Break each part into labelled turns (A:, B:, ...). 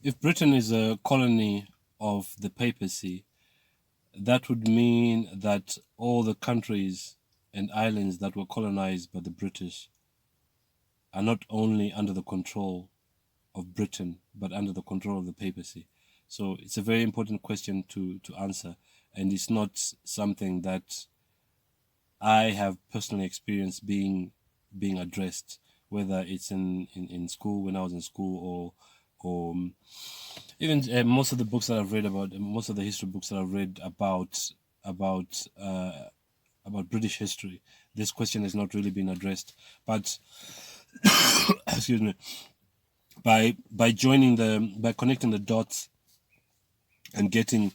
A: If Britain is a colony of the papacy, that would mean that all the countries and islands that were colonized by the British are not only under the control of Britain, but under the control of the papacy. So it's a very important question to answer, and it's not something that I have personally experienced being addressed, whether it's in school when I was in school, or even most of the books that I've read about, most of the history books that I've read about uh, about British history. This question has not really been addressed. But excuse me, by connecting the dots and getting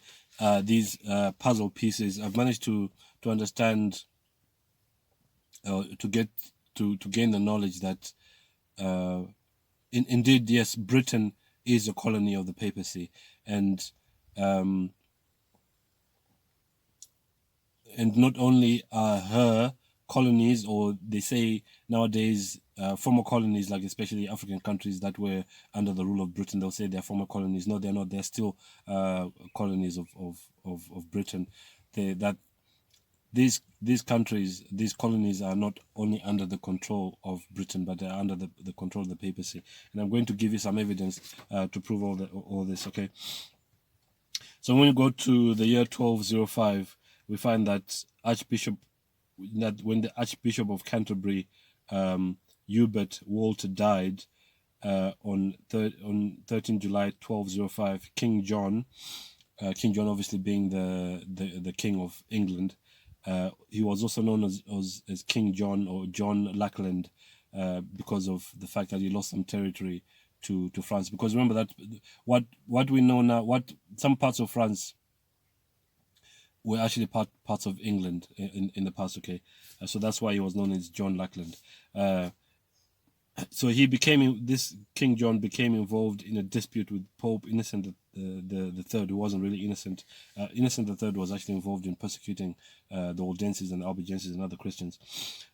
A: these puzzle pieces, I've managed to understand, to get to gain the knowledge that indeed, yes, Britain is a colony of the papacy, and um, not only are her colonies, or they say nowadays former colonies, like especially African countries that were under the rule of Britain, they'll say they're former colonies. No, they're not. They're still colonies of Britain. That these countries, these colonies are not only under the control of Britain, but they're under the control of the papacy. And I'm going to give you some evidence to prove all this. Okay. So when we go to the year 1205, we find that when the Archbishop of Canterbury, Hubert Walter, died on 13 July 1205, King John obviously being the King of England, he was also known as King John, or John Lackland, because of the fact that he lost some territory to France. Because remember that what we know now, what some parts of France were actually parts of England in the past. Okay, so that's why he was known as John Lackland. So this King John became involved in a dispute with Pope Innocent the Third, who wasn't really innocent. Innocent the Third was actually involved in persecuting the Waldenses and Albigenses and other Christians.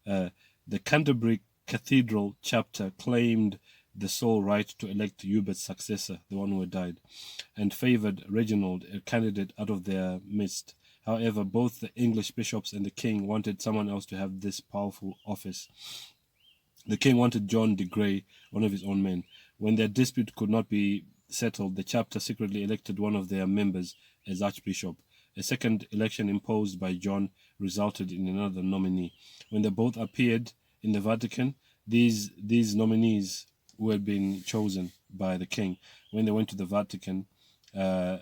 A: The Canterbury Cathedral chapter claimed the sole right to elect Hubert's successor, the one who had died, and favoured Reginald, a candidate out of their midst. However, both the English bishops and the king wanted someone else to have this powerful office. The king wanted John de Grey, one of his own men. When their dispute could not be settled, the chapter secretly elected one of their members as archbishop. A second election imposed by John resulted in another nominee. When they both appeared in the Vatican, these nominees who had been chosen by the king, when they went to the Vatican, Pope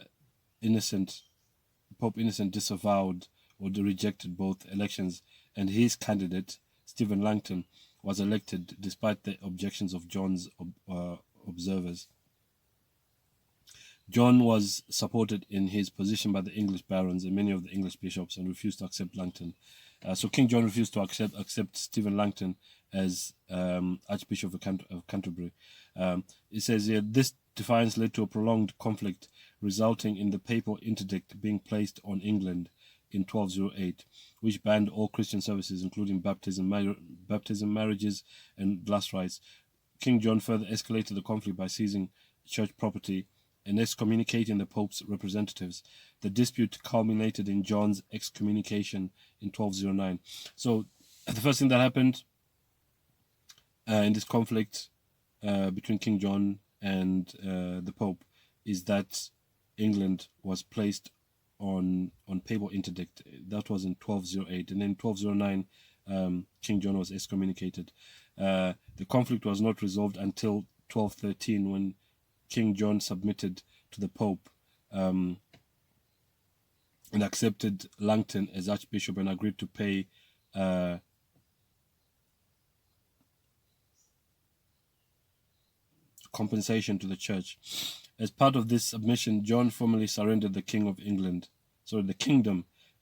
A: Innocent disavowed or rejected both elections, and his candidate, Stephen Langton, was elected despite the objections of John's observers. John was supported in his position by the English barons and many of the English bishops, and refused to accept Langton. So King John refused to accept Stephen Langton as Archbishop of Canterbury. It says here, this defiance led to a prolonged conflict, resulting in the papal interdict being placed on England in 1208, which banned all Christian services, including baptism, marriages, and glass rights. King John further escalated the conflict by seizing church property and excommunicating the Pope's representatives. The dispute culminated in John's excommunication in 1209. So the first thing that happened in this conflict between King John and the Pope is that England was placed on papal interdict. That was in 1208, and then 1209 King John was excommunicated. The conflict was not resolved until 1213, when King John submitted to the Pope and accepted Langton as Archbishop and agreed to pay compensation to the church. As part of this submission, John formally surrendered the kingdom.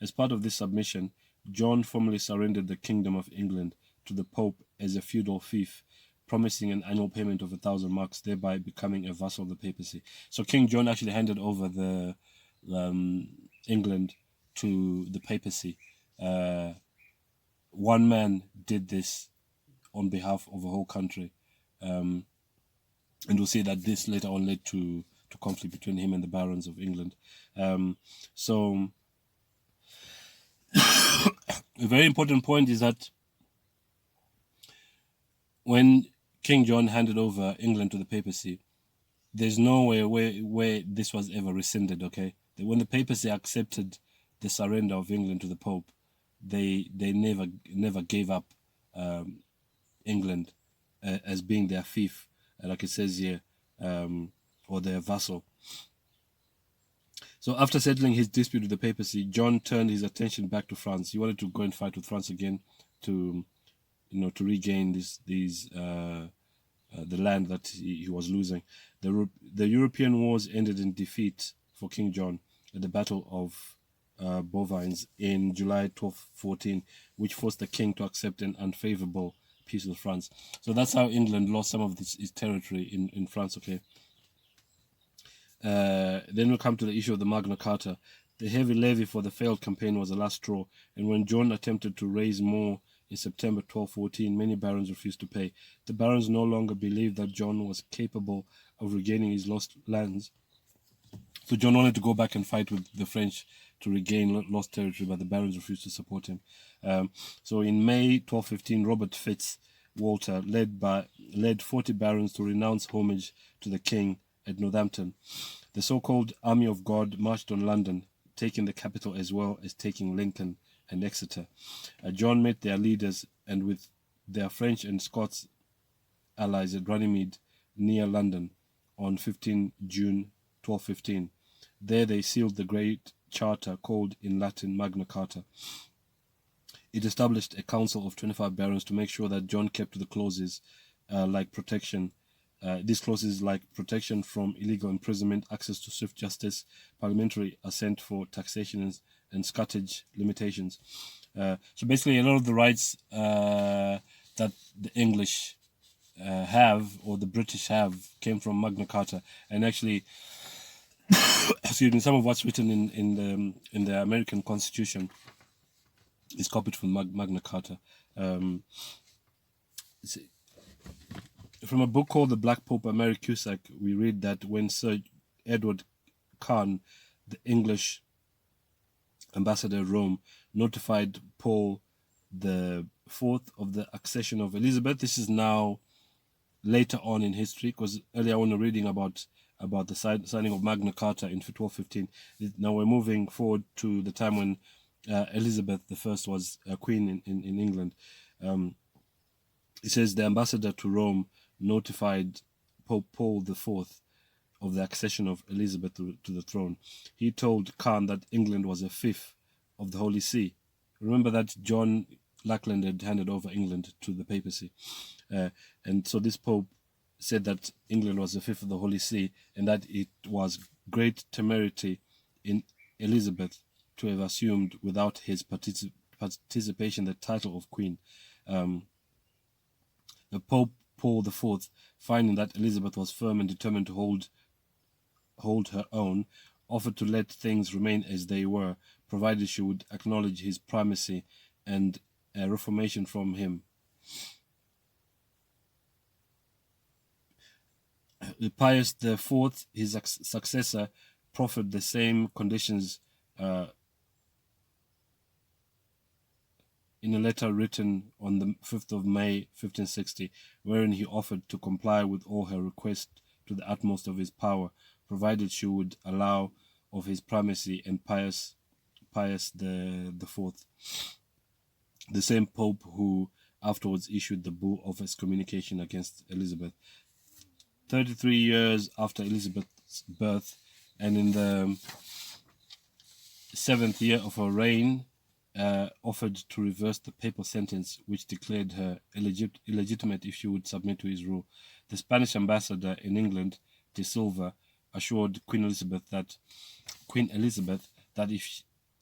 A: As part of this submission, John formally surrendered the kingdom of England to the Pope as a feudal fief, promising an annual payment of 1,000 marks, thereby becoming a vassal of the papacy. So King John actually handed over the England to the papacy. One man did this on behalf of a whole country. And we'll see that this later on led to to conflict between him and the barons of England. So a very important point is that when King John handed over England to the papacy, there's no way where this was ever rescinded. Okay, when the papacy accepted the surrender of England to the Pope, they never gave up England as being their fief, like it says here, or their vassal. So after settling his dispute with the papacy, John turned his attention back to France. He wanted to go and fight with France again to, to regain the land that he was losing. The European wars ended in defeat for King John at the Battle of Bovines in July 1214, which forced the king to accept an unfavorable peace with France. So that's how England lost some of its territory in France. Okay. Then we come to the issue of the Magna Carta. The heavy levy for the failed campaign was the last straw, and when John attempted to raise more in September 1214, many barons refused to pay. The barons no longer believed that John was capable of regaining his lost lands. So John wanted to go back and fight with the French to regain lost territory, but the barons refused to support him. So in May 1215, Robert Fitzwalter led 40 barons to renounce homage to the king at Northampton. The so-called Army of God marched on London, taking the capital as well as taking Lincoln and Exeter. John met their leaders and with their French and Scots allies at Runnymede near London on 15 June 1215. There they sealed the great charter called in Latin Magna Carta. It established a council of 25 barons to make sure that John kept to the clauses like protection. These clauses like protection from illegal imprisonment, access to swift justice, parliamentary assent for taxation and scutage limitations. So basically a lot of the rights that the English have or the British have came from Magna Carta, and actually excuse me, some of what's written in the American Constitution is copied from Magna Carta. From a book called The Black Pope by Mary Cusack, we read that when Sir Edward Khan, the English ambassador at Rome, notified Paul the Fourth of the accession of Elizabeth, this is now later on in history, because earlier when we were reading about the signing of Magna Carta in 1215. Now we're moving forward to the time when Elizabeth I was a queen in England. It says the ambassador to Rome notified Pope Paul IV of the accession of Elizabeth to the throne. He told Khan that England was a fief of the Holy See. Remember that John Lackland had handed over England to the papacy. And so this Pope said that England was a fief of the Holy See, and that it was great temerity in Elizabeth to have assumed without his participation the title of Queen. The Pope Paul IV, finding that Elizabeth was firm and determined to hold her own, offered to let things remain as they were, provided she would acknowledge his primacy and a reformation from him. Pius IV, his successor, proffered the same conditions in a letter written on the 5th of May 1560, wherein he offered to comply with all her requests to the utmost of his power, provided she would allow of his primacy and Pius the Fourth, the same Pope who afterwards issued the bull of excommunication against Elizabeth. 33 years after Elizabeth's birth, and in the 7th year of her reign, offered to reverse the papal sentence which declared her illegitimate if she would submit to his rule. The Spanish ambassador in England, de Silva, assured Queen Elizabeth that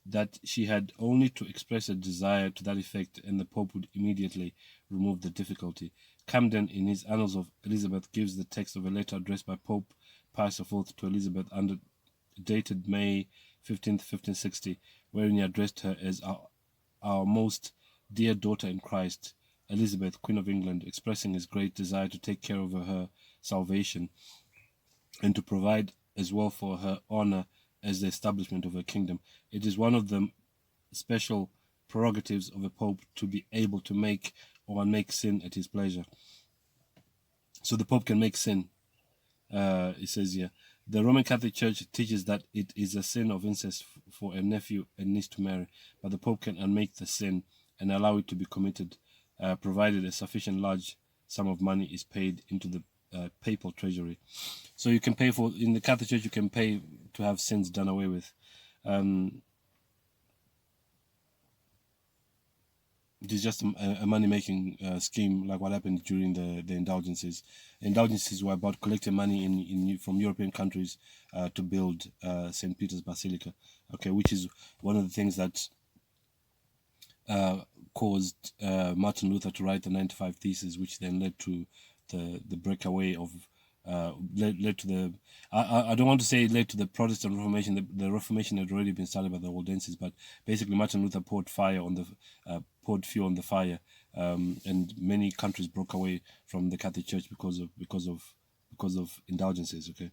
A: that she had only to express a desire to that effect, and the Pope would immediately remove the difficulty. Camden, in his Annals of Elizabeth, gives the text of a letter addressed by Pope Pius IV to Elizabeth, dated May 15th, 1560, wherein he addressed her as our most dear daughter in Christ, Elizabeth, Queen of England, expressing his great desire to take care of her salvation and to provide as well for her honor as the establishment of her kingdom. It is one of the special prerogatives of a pope to be able to make or unmake sin at his pleasure. So the pope can make sin. It says here, the Roman Catholic Church teaches that it is a sin of incest for a nephew and niece to marry, but the pope can unmake the sin and allow it to be committed, provided a sufficient large sum of money is paid into the papal treasury. So you can pay for, in the Catholic Church, you can pay to have sins done away with. It is just a money-making scheme, like what happened during the indulgences. Indulgences were about collecting money from European countries to build St. Peter's Basilica, okay, which is one of the things that caused Martin Luther to write the 95 Theses, which then led to the breakaway of led to the I don't want to say it led to the Protestant Reformation. The Reformation had already been started by the Waldenses, but basically Martin Luther poured fuel on the fire, and many countries broke away from the Catholic Church because of indulgences. Okay,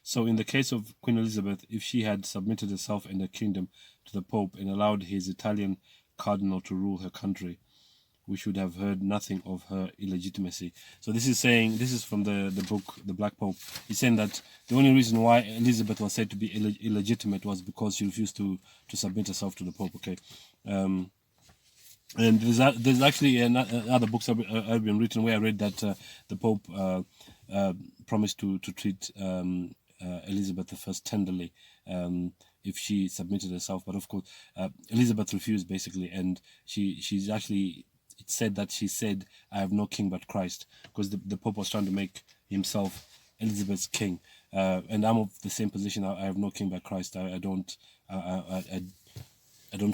A: so in the case of Queen Elizabeth, if she had submitted herself and her kingdom to the Pope and allowed his Italian cardinal to rule her country, we should have heard nothing of her illegitimacy. So this is from the book The Black Pope. He's saying that the only reason why Elizabeth was said to be illegitimate was because she refused to submit herself to the Pope. Okay, and there's actually other books have been written where I read that the Pope promised to treat Elizabeth I tenderly if she submitted herself, but of course Elizabeth refused basically, and she's actually, it said that she said, "I have no king but Christ," because the Pope was trying to make himself Elizabeth's king, and I'm of the same position. I have no king but Christ. I don't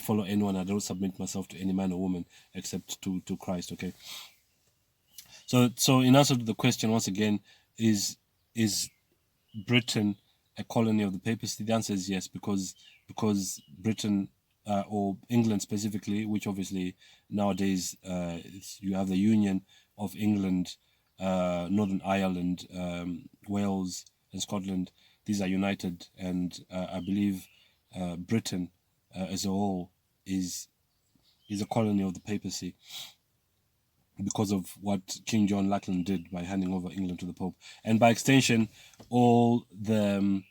A: follow anyone. I don't submit myself to any man or woman except to Christ. Okay. So in answer to the question, once again, is Britain a colony of the papacy? The answer is yes, because Britain or England specifically, which obviously nowadays you have the Union of England, Northern Ireland, Wales, and Scotland. These are united, and I believe Britain as a whole is a colony of the papacy because of what King John Lackland did by handing over England to the Pope, and by extension, all the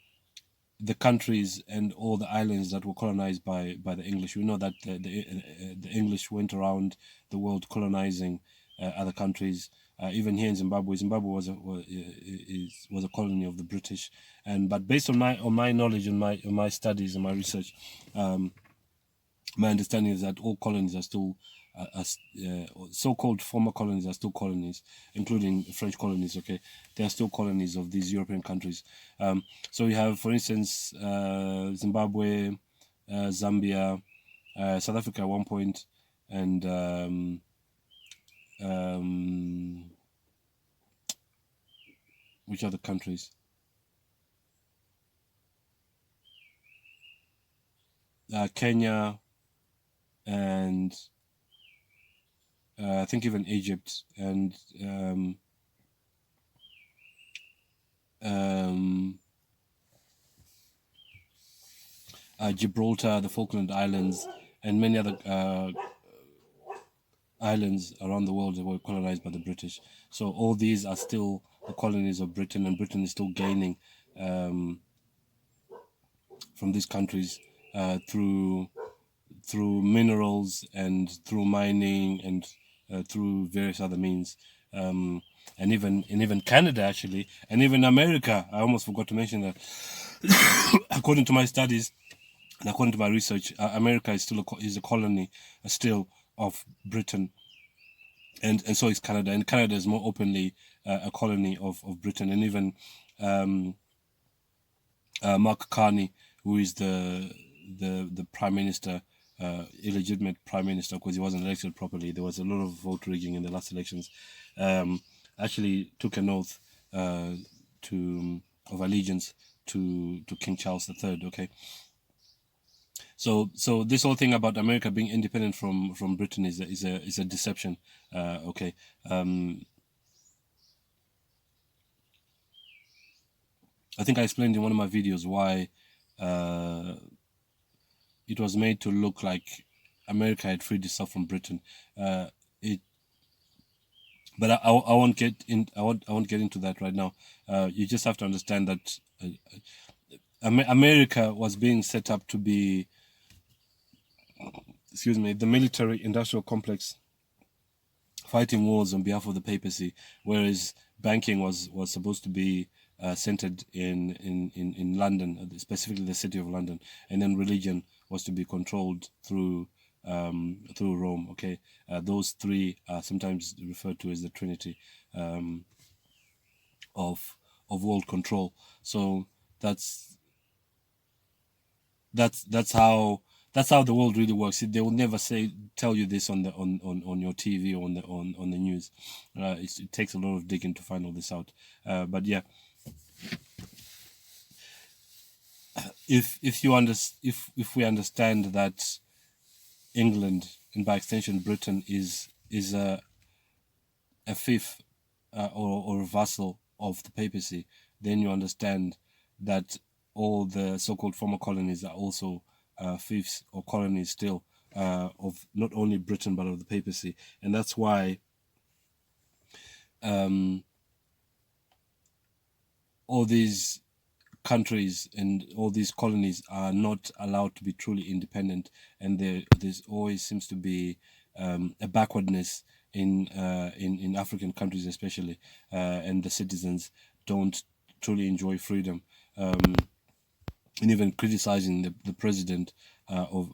A: countries and all the islands that were colonized by the English. We know that the English went around the world colonizing other countries. Even here in Zimbabwe, was a colony of the British. And but based on my knowledge and my studies and my research, my understanding is that all colonies are still so-called former colonies are still colonies, including French colonies. Okay, they are still colonies of these European countries. So you have, for instance, Zimbabwe, Zambia, South Africa at one point, and which other countries? Kenya, and I think even Egypt, and Gibraltar, the Falkland Islands, and many other islands around the world that were colonized by the British. So all these are still the colonies of Britain, and Britain is still gaining from these countries through minerals and through mining and through various other means, and even Canada actually, and even America. I almost forgot to mention that. According to my studies and according to my research, America is still a colony still of Britain, and so is Canada. And Canada is more openly a colony of Britain, and even Mark Carney, who is the prime minister, illegitimate prime minister because he wasn't elected properly. There was a lot of vote rigging in the last elections. Actually took an oath of allegiance to King Charles III. Okay. So this whole thing about America being independent from Britain is a deception. Okay. I think I explained in one of my videos why it was made to look like America had freed itself from Britain. It, but I won't get in. I won't get into that right now. You just have to understand that America was being set up to be, excuse me, the military-industrial complex, fighting wars on behalf of the papacy, whereas banking was supposed to be centered in London, specifically the city of London, and then religion was to be controlled through Rome. Okay, those three are sometimes referred to as the Trinity of world control. So that's how the world really works. They will never tell you this on your TV or on the news. It takes a lot of digging to find all this out. But yeah, if we understand that England, and by extension Britain, is a fief or a vassal of the papacy, then you understand that all the so-called former colonies are also fiefs or colonies still of not only Britain but of the papacy. And that's why all these countries and all these colonies are not allowed to be truly independent, and there's always seems to be a backwardness in African countries especially, and the citizens don't truly enjoy freedom, and even criticizing the president of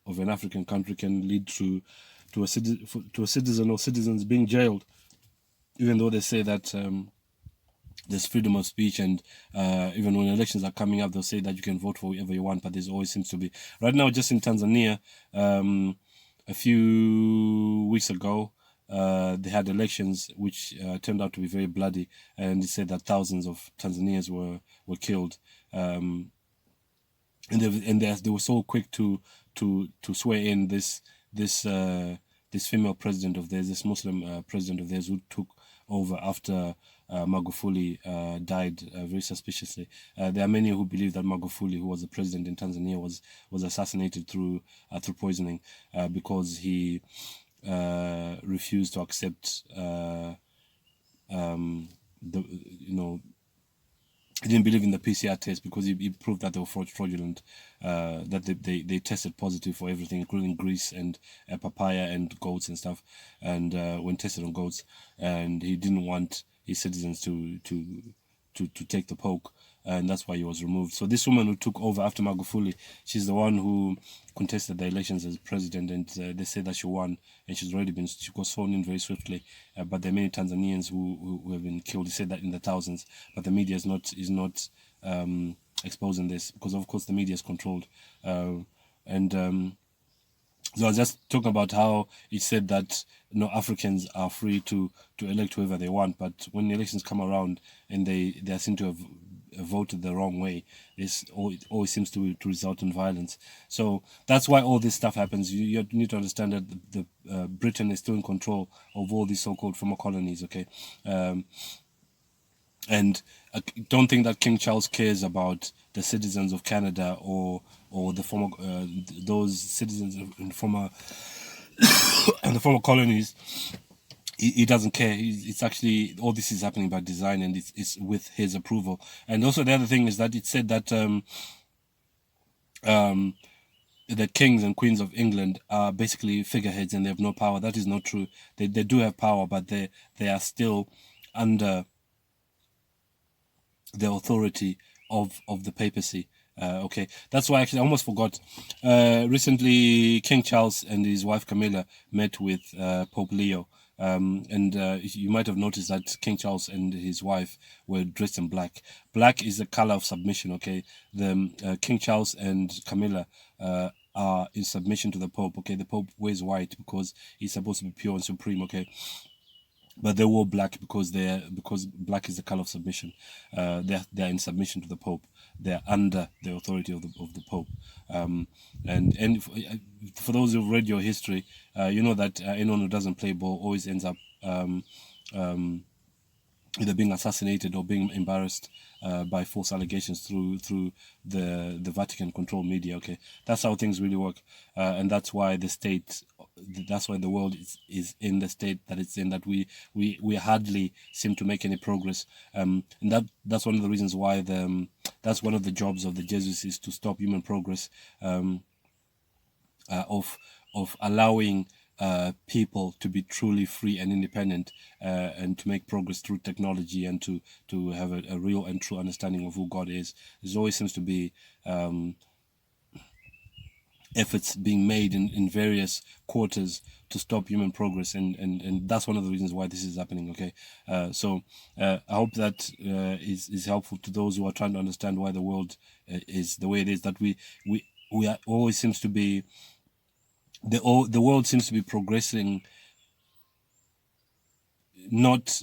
A: an African country can lead to a citizen or citizens being jailed, even though they say that there's freedom of speech, and even when elections are coming up, they'll say that you can vote for whoever you want, but there's always seems to be. Right now, just in Tanzania, a few weeks ago, they had elections which turned out to be very bloody, and they said that thousands of Tanzanians were killed, and they were so quick to swear in this female president of theirs, this Muslim president of theirs, who took over after Magufuli died very suspiciously. There are many who believe that Magufuli, who was the president in Tanzania, was assassinated through poisoning because he refused to accept he didn't believe in the PCR test because he proved that they were fraudulent, that they tested positive for everything, including grease and papaya and goats and stuff, and when tested on goats, and he didn't want his citizens to take the poke, and that's why he was removed. So this woman who took over after Magufuli, she's the one who contested the elections as president, and they say that she won, and she was sworn in very swiftly. But there are many Tanzanians who have been killed. They said that in the thousands, but the media is not exposing this because, of course, the media is controlled, so I was just talking about how it said that Africans are free to elect whoever they want, but when the elections come around and they seem to have voted the wrong way, it always seems to result in violence. So that's why all this stuff happens. You need to understand that the Britain is still in control of all these so-called former colonies. Okay. And I don't think that King Charles cares about the citizens of Canada or the former those citizens in former and the former colonies. He doesn't care. It's actually, all this is happening by design, and it's with his approval. And also the other thing is that it said that the kings and queens of England are basically figureheads and they have no power. That is not true. They do have power, but they are still under the authority of the papacy. Okay, that's why actually I almost forgot. Recently, King Charles and his wife Camilla met with Pope Leo. And you might have noticed that King Charles and his wife were dressed in black. Black is the color of submission. Okay, the King Charles and Camilla are in submission to the Pope. Okay, the Pope wears white because he's supposed to be pure and supreme. Okay, but they wore black because black is the color of submission. They're in submission to the Pope. They're under the authority of the Pope. And for those who've read your history, you know that anyone who doesn't play ball always ends up either being assassinated or being embarrassed by false allegations through the Vatican controlled media. Okay, that's how things really work, and that's why that's why the world is in the state that it's in. That we hardly seem to make any progress, and that's one of the reasons why that's one of the jobs of the Jesuits, is to stop human progress, of allowing people to be truly free and independent, and to make progress through technology, and to have a real and true understanding of who God is. There always seems to be efforts being made in various quarters to stop human progress, and that's one of the reasons why this is happening. Okay, so I hope that is helpful to those who are trying to understand why the world is the way it is. That we are, always seems to be the world seems to be progressing, not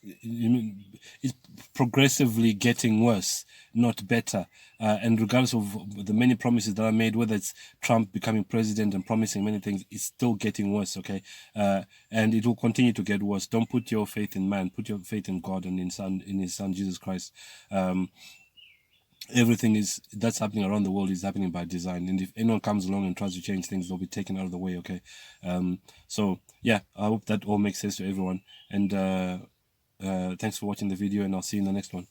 A: it's progressively getting worse, not better. And regardless of the many promises that are made, whether it's Trump becoming president and promising many things, it's still getting worse. Okay, and it will continue to get worse. Don't put your faith in man. Put your faith in God and in His Son Jesus Christ. Everything that's happening around the world is happening by design, and if anyone comes along and tries to change things, they'll be taken out of the way. Okay, so yeah, I hope that all makes sense to everyone, and thanks for watching the video, and I'll see you in the next one.